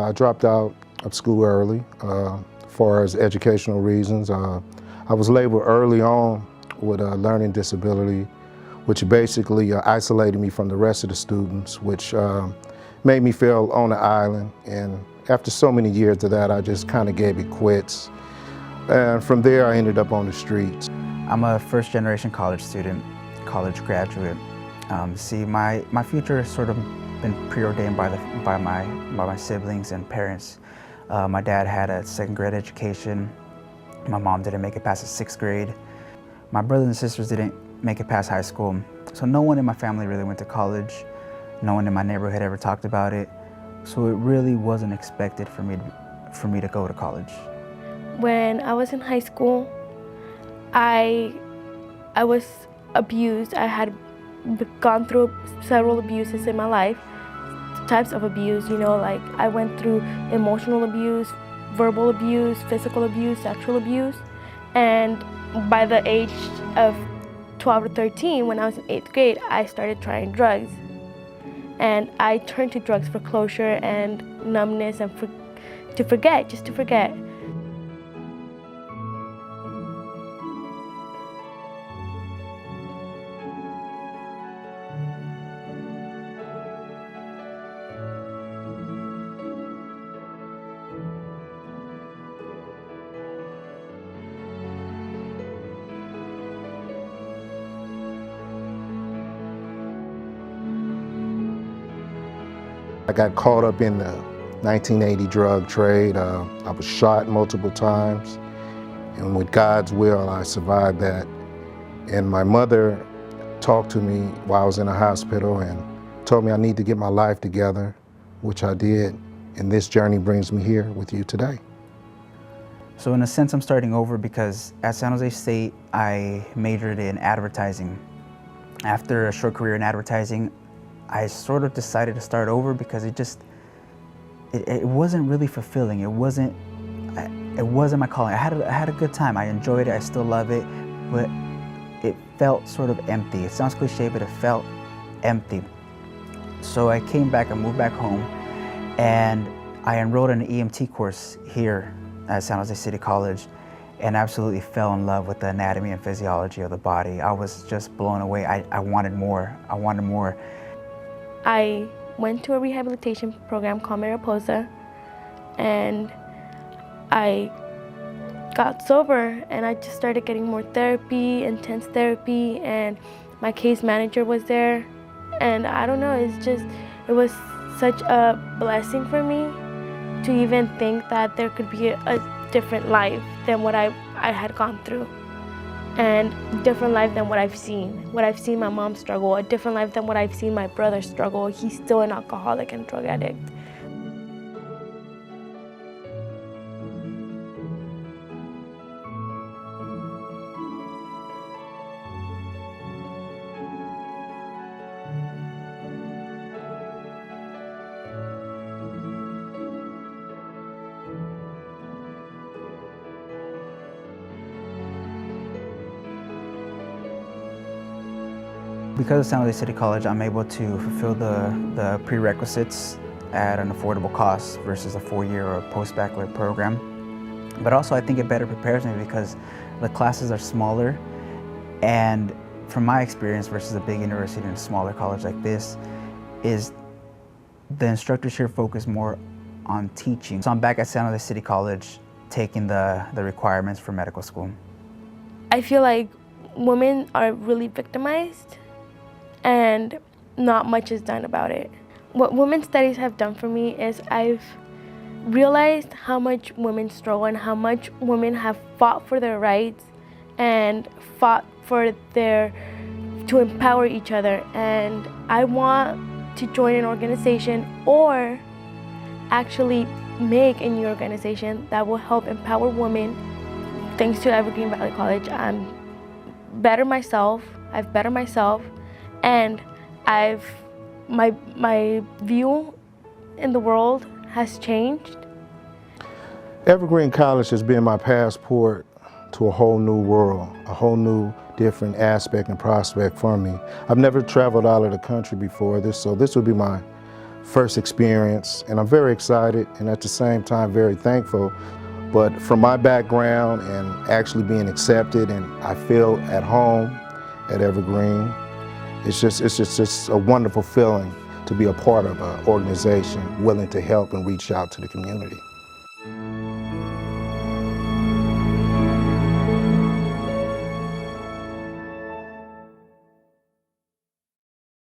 I dropped out of school early for as educational reasons. I was labeled early on with a learning disability, which basically isolated me from the rest of the students, which made me feel on the island. And after so many years of that, I just kind of gave it quits. And from there, I ended up on the streets. I'm a first-generation college student, college graduate. See, my future has sort of been preordained by my siblings and parents. My dad had a second grade education. My mom didn't make it past the 6th grade. My brothers and sisters didn't make it past high school. So no one in my family really went to college. No one in my neighborhood ever talked about it. So it really wasn't expected for me to go to college. When I was in high school, I was abused. I had gone through several abuses in my life, types of abuse, you know, like I went through emotional abuse, verbal abuse, physical abuse, sexual abuse. And by the age of 12 to 13, when I was in 8th grade, I started trying drugs. And I turned to drugs for closure and numbness and to forget, just to forget. I got caught up in the 1980 drug trade. I was shot multiple times, and with God's will, I survived that. And my mother talked to me while I was in a hospital and told me I need to get my life together, which I did. And this journey brings me here with you today. So in a sense, I'm starting over because at San Jose State, I majored in advertising. After a short career in advertising, I sort of decided to start over because it wasn't really fulfilling. It wasn't my calling. I had a good time. I enjoyed it. I still love it, but it felt sort of empty. It sounds cliche, but it felt empty. So I came back. I moved back home, and I enrolled in an EMT course here at San Jose City College, and absolutely fell in love with the anatomy and physiology of the body. I was just blown away. I wanted more. I wanted more. I went to a rehabilitation program called Mariposa, and I got sober, and I just started getting more therapy, intense therapy, and my case manager was there. And I don't know, it was such a blessing for me to even think that there could be a different life than what I had gone through. And different life than what I've seen. What I've seen my mom struggle, a different life than what I've seen my brother struggle. He's still an alcoholic and drug addict. Because of San Jose City College, I'm able to fulfill the prerequisites at an affordable cost versus a 4-year or post-baccalaureate program. But also I think it better prepares me because the classes are smaller, and from my experience versus a big university and a smaller college like this, is the instructors here focus more on teaching. So I'm back at San Jose City College taking the requirements for medical school. I feel like women are really victimized and not much is done about it. What women's studies have done for me is I've realized how much women struggle and how much women have fought for their rights and fought for to empower each other. And I want to join an organization or actually make a new organization that will help empower women. Thanks to Evergreen Valley College, I've bettered myself, and my view in the world has changed. Evergreen College has been my passport to a whole new world, a whole new different aspect and prospect for me. I've never traveled out of the country before, so this would be my first experience, and I'm very excited and at the same time very thankful. But from my background and actually being accepted, and I feel at home at Evergreen, it's just a wonderful feeling to be a part of an organization willing to help and reach out to the community.